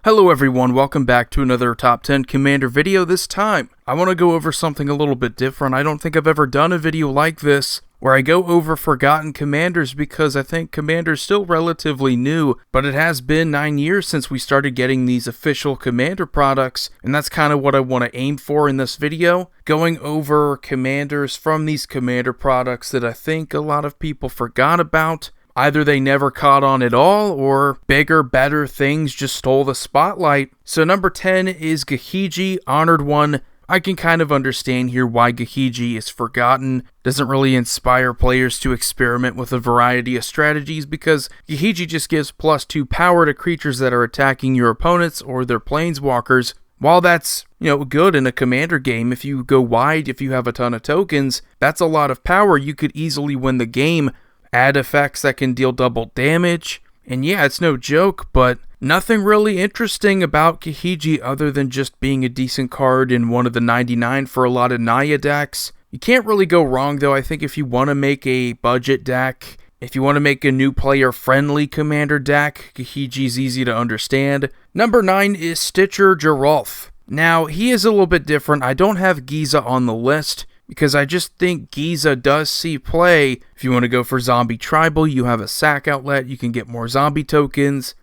Hello everyone, welcome back to another Top 10 Commander video. This time, I want to go over something a little bit different. I don't think I've ever done a video like this, where I go over forgotten commanders because I think Commander's still relatively new, but it has been 9 years since we started getting these official Commander products, and that's kind of what I want to aim for in this video. Going over commanders from these Commander products that I think a lot of people forgot about. Either they never caught on at all, or bigger, better things just stole the spotlight. So number 10 is Gahiji, Honored One. I can kind of understand here why Gahiji is forgotten. Doesn't really inspire players to experiment with a variety of strategies because Gahiji just gives +2 power to creatures that are attacking your opponents or their planeswalkers. While that's, good in a commander game, if you go wide, if you have a ton of tokens, that's a lot of power. You could easily win the game. Add effects that can deal double damage. And yeah, it's no joke, but nothing really interesting about Gahiji other than just being a decent card in one of the 99 for a lot of Naya decks. You can't really go wrong though. I think if you want to make a budget deck, if you want to make a new player friendly commander deck, Gahiji's easy to understand. Number 9 is Stitcher Geralf. Now, he is a little bit different. I don't have Giza on the list, because I just think Giza does see play. If you want to go for zombie tribal, you have a sack outlet, you can get more zombie tokens.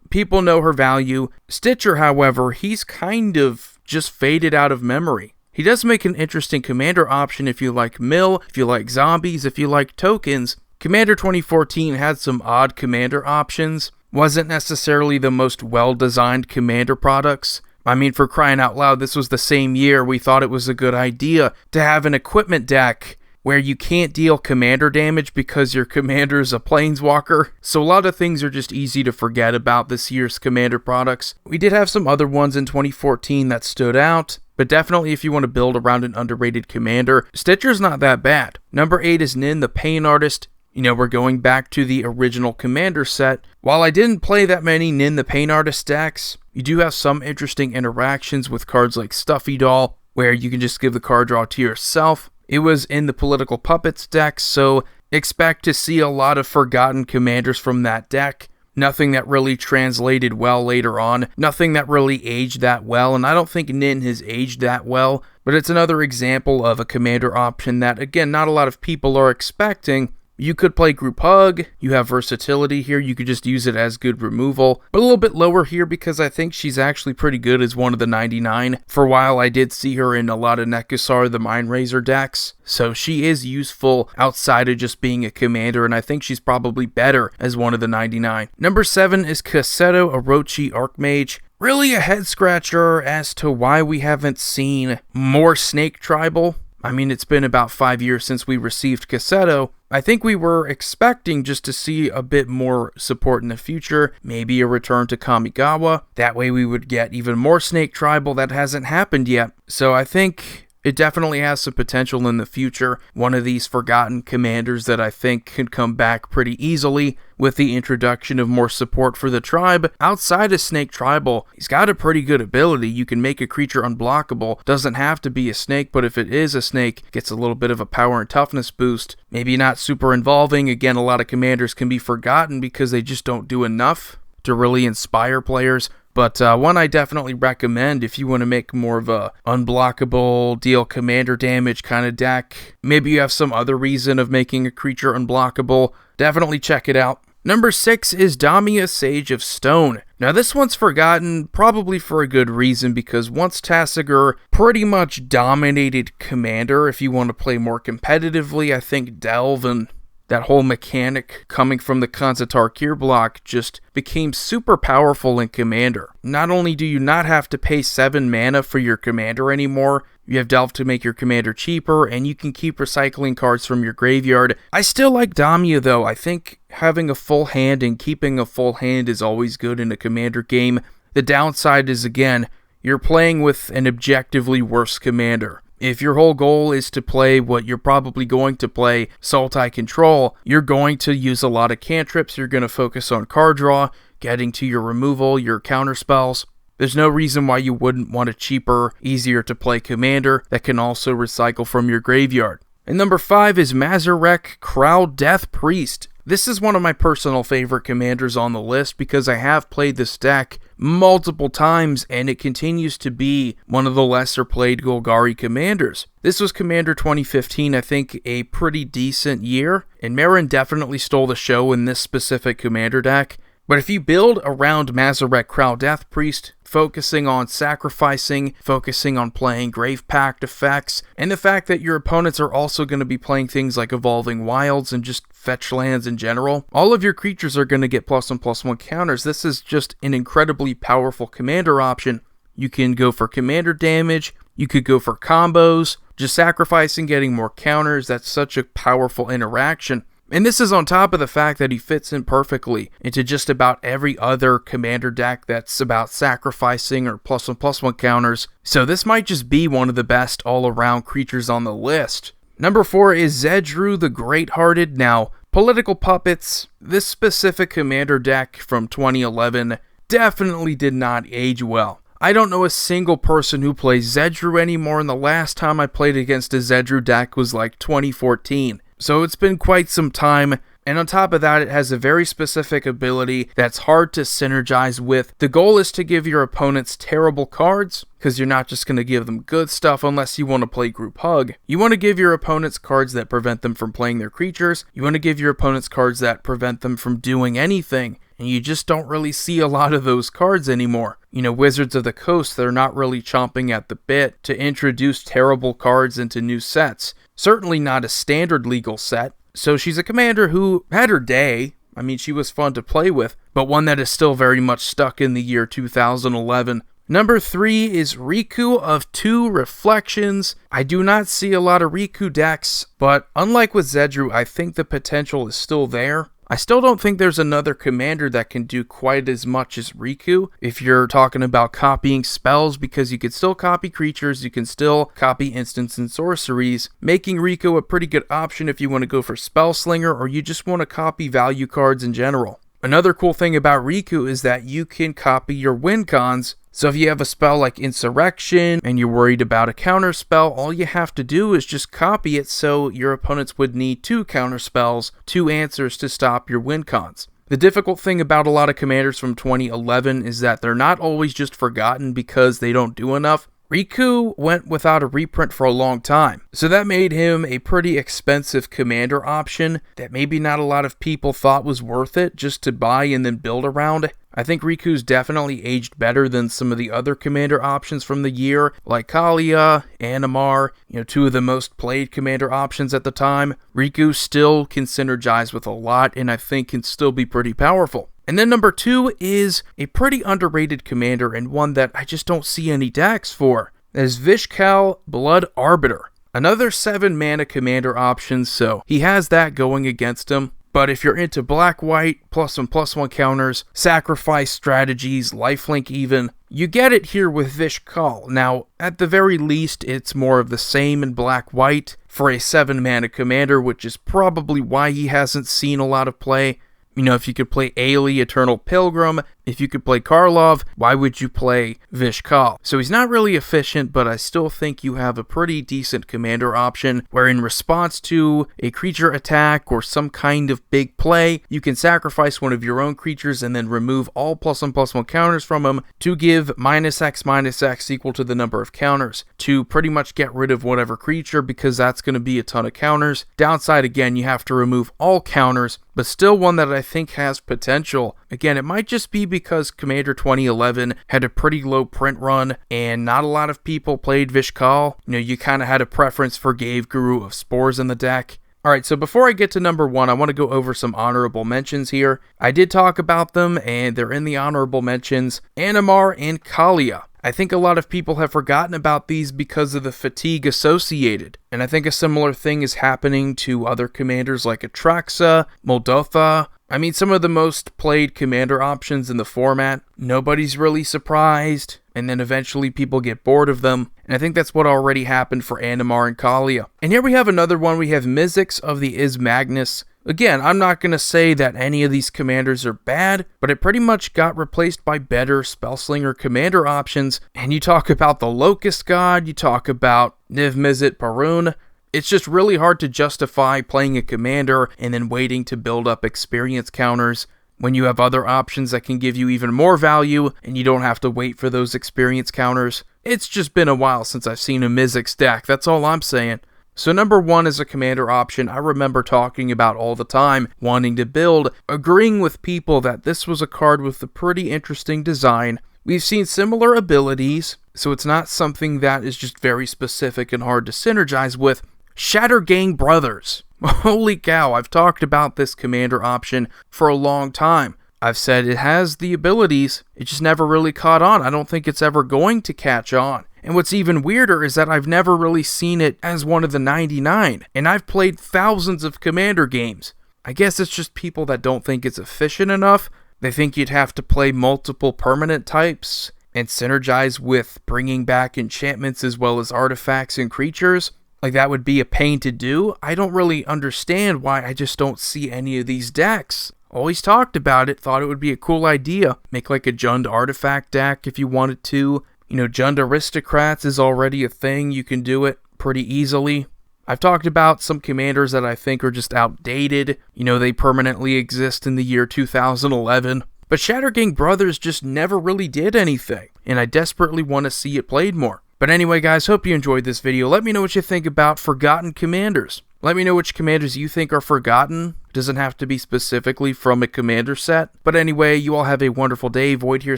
People know her value. Stitcher, however, he's kind of just faded out of memory. He does make an interesting commander option if you like mill, if you like zombies, if you like tokens. Commander 2014 had some odd commander options. Wasn't necessarily the most well-designed commander products. I mean, for crying out loud, this was the same year we thought it was a good idea to have an equipment deck where you can't deal commander damage because your commander is a planeswalker. So a lot of things are just easy to forget about this year's commander products. We did have some other ones in 2014 that stood out, but definitely if you want to build around an underrated commander, Stitcher's not that bad. Number 8 is Nin The Pain Artist. We're going back to the original Commander set. While I didn't play that many Nin The Pain Artist decks, you do have some interesting interactions with cards like Stuffy Doll, where you can just give the card draw to yourself. It was in the Political Puppets deck, so expect to see a lot of forgotten commanders from that deck. Nothing that really translated well later on. Nothing that really aged that well, and I don't think Nin has aged that well, but it's another example of a commander option that, again, not a lot of people are expecting. You could play Group Hug, you have versatility here, you could just use it as good removal, but a little bit lower here because I think she's actually pretty good as one of the 99. For a while I did see her in a lot of Nekusar the Mindrazor decks, so she is useful outside of just being a commander, and I think she's probably better as one of the 99. Number 7 is Kotto Orochi Archmage. Really a head scratcher as to why we haven't seen more Snake Tribal. I mean, it's been about 5 years since we received Kotto. I think we were expecting just to see a bit more support in the future, maybe a return to Kamigawa. That way we would get even more Snake Tribal. That hasn't happened yet. So I think it definitely has some potential in the future. One of these forgotten commanders that I think could come back pretty easily with the introduction of more support for the tribe. Outside of Snake Tribal, he's got a pretty good ability. You can make a creature unblockable. Doesn't have to be a snake, but if it is a snake, gets a little bit of a power and toughness boost. Maybe not super involving. Again, a lot of commanders can be forgotten because they just don't do enough to really inspire players. But one I definitely recommend if you want to make more of a unblockable, deal commander damage kind of deck. Maybe you have some other reason of making a creature unblockable. Definitely check it out. Number 6 is Damia, Sage of Stone. Now this one's forgotten, probably for a good reason, because once Tasigur pretty much dominated Commander. If you want to play more competitively, I think Delve and that whole mechanic coming from the Kanzatar Kier block just became super powerful in Commander. Not only do you not have to pay 7 mana for your Commander anymore, you have Delve to make your Commander cheaper, and you can keep recycling cards from your graveyard. I still like Damia though. I think having a full hand and keeping a full hand is always good in a Commander game. The downside is, again, you're playing with an objectively worse Commander. If your whole goal is to play what you're probably going to play, Sultai Control, you're going to use a lot of cantrips, you're going to focus on card draw, getting to your removal, your counter spells. There's no reason why you wouldn't want a cheaper, easier to play commander that can also recycle from your graveyard. And number 5 is Mazarek Crow Death Priest. This is one of my personal favorite commanders on the list because I have played this deck multiple times and it continues to be one of the lesser played Golgari commanders. This was Commander 2015, I think a pretty decent year, and Marin definitely stole the show in this specific commander deck. But if you build around Mazarek Crow Death Priest, focusing on sacrificing, focusing on playing Grave Pact effects, and the fact that your opponents are also going to be playing things like Evolving Wilds and just fetch lands in general, all of your creatures are going to get +1/+1 counters. This is just an incredibly powerful commander option. You can go for commander damage, you could go for combos, just sacrificing, getting more counters. That's such a powerful interaction. And this is on top of the fact that he fits in perfectly into just about every other commander deck that's about sacrificing or +1/+1 counters, so this might just be one of the best all-around creatures on the list. Number 4 is Zedru the Great-Hearted. Now, Political Puppets, this specific commander deck from 2011 definitely did not age well. I don't know a single person who plays Zedru anymore, and the last time I played against a Zedru deck was like 2014. So it's been quite some time, and on top of that, it has a very specific ability that's hard to synergize with. The goal is to give your opponents terrible cards, because you're not just going to give them good stuff unless you want to play Group Hug. You want to give your opponents cards that prevent them from playing their creatures. You want to give your opponents cards that prevent them from doing anything, and you just don't really see a lot of those cards anymore. You know, Wizards of the Coast, they're not really chomping at the bit to introduce terrible cards into new sets. Certainly not a standard legal set. So she's a commander who had her day. I mean, she was fun to play with, but one that is still very much stuck in the year 2011. Number 3 is Riku of Two Reflections. I do not see a lot of Riku decks, but unlike with Zedru, I think the potential is still there. I still don't think there's another commander that can do quite as much as Riku if you're talking about copying spells, because you can still copy creatures, you can still copy instants and sorceries, making Riku a pretty good option if you want to go for Spell Slinger or you just want to copy value cards in general. Another cool thing about Riku is that you can copy your win cons. So if you have a spell like Insurrection and you're worried about a counter spell, all you have to do is just copy it so your opponents would need 2 counter spells, 2 answers to stop your win cons. The difficult thing about a lot of commanders from 2011 is that they're not always just forgotten because they don't do enough. Riku went without a reprint for a long time, so that made him a pretty expensive commander option that maybe not a lot of people thought was worth it just to buy and then build around. I think Riku's definitely aged better than some of the other commander options from the year, like Kalia, Animar, 2 of the most played commander options at the time. Riku still can synergize with a lot, and I think can still be pretty powerful. And then number 2 is a pretty underrated commander and one that I just don't see any decks for. That is Vishkal, Blood Arbiter. Another 7 mana commander option, so he has that going against him. But if you're into black-white, +1/+1 counters, sacrifice strategies, lifelink even, you get it here with Vishkal. Now, at the very least, it's more of the same in black-white for a 7 mana commander, which is probably why he hasn't seen a lot of play. If you could play Ailey, Eternal Pilgrim, if you could play Karlov, why would you play Vishkal? So he's not really efficient, but I still think you have a pretty decent commander option where in response to a creature attack or some kind of big play, you can sacrifice one of your own creatures and then remove all +1/+1 counters from him to give -X equal to the number of counters to pretty much get rid of whatever creature, because that's going to be a ton of counters. Downside, again, you have to remove all counters, but still one that I think has potential. Again, it might just be because Commander 2011 had a pretty low print run and not a lot of people played Vishkal. You kind of had a preference for Gave Guru of Spores in the deck. Alright, so before I get to number 1, I want to go over some honorable mentions here. I did talk about them, and they're in the honorable mentions. Animar and Kalia. I think a lot of people have forgotten about these because of the fatigue associated, and I think a similar thing is happening to other commanders like Atraxa, Moldotha. I mean, some of the most played commander options in the format. Nobody's really surprised, and then eventually people get bored of them, and I think that's what already happened for Animar and Kalia. And here we have another one. We have Mizzix of the Magnus. Again, I'm not going to say that any of these commanders are bad, but it pretty much got replaced by better Spellslinger commander options. And you talk about the Locust God, you talk about Niv Mizzet Parun. It's just really hard to justify playing a commander and then waiting to build up experience counters when you have other options that can give you even more value and you don't have to wait for those experience counters. It's just been a while since I've seen a Mizzix deck, that's all I'm saying. So number 1 is a commander option I remember talking about all the time, wanting to build, agreeing with people that this was a card with a pretty interesting design. We've seen similar abilities, so it's not something that is just very specific and hard to synergize with. Shattergang Brothers. Holy cow, I've talked about this commander option for a long time. I've said it has the abilities, it just never really caught on. I don't think it's ever going to catch on. And what's even weirder is that I've never really seen it as one of the 99, and I've played thousands of commander games. I guess it's just people that don't think it's efficient enough. They think you'd have to play multiple permanent types and synergize with bringing back enchantments as well as artifacts and creatures. Like that would be a pain to do. I don't really understand why I just don't see any of these decks. Always talked about it, thought it would be a cool idea. Make like a Jund artifact deck if you wanted to. Jund Aristocrats is already a thing. You can do it pretty easily. I've talked about some commanders that I think are just outdated. They permanently exist in the year 2011. But Shattergang Brothers just never really did anything. And I desperately want to see it played more. But anyway, guys, hope you enjoyed this video. Let me know what you think about forgotten commanders. Let me know which commanders you think are forgotten. It doesn't have to be specifically from a commander set. But anyway, you all have a wonderful day. Void here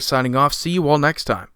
signing off. See you all next time.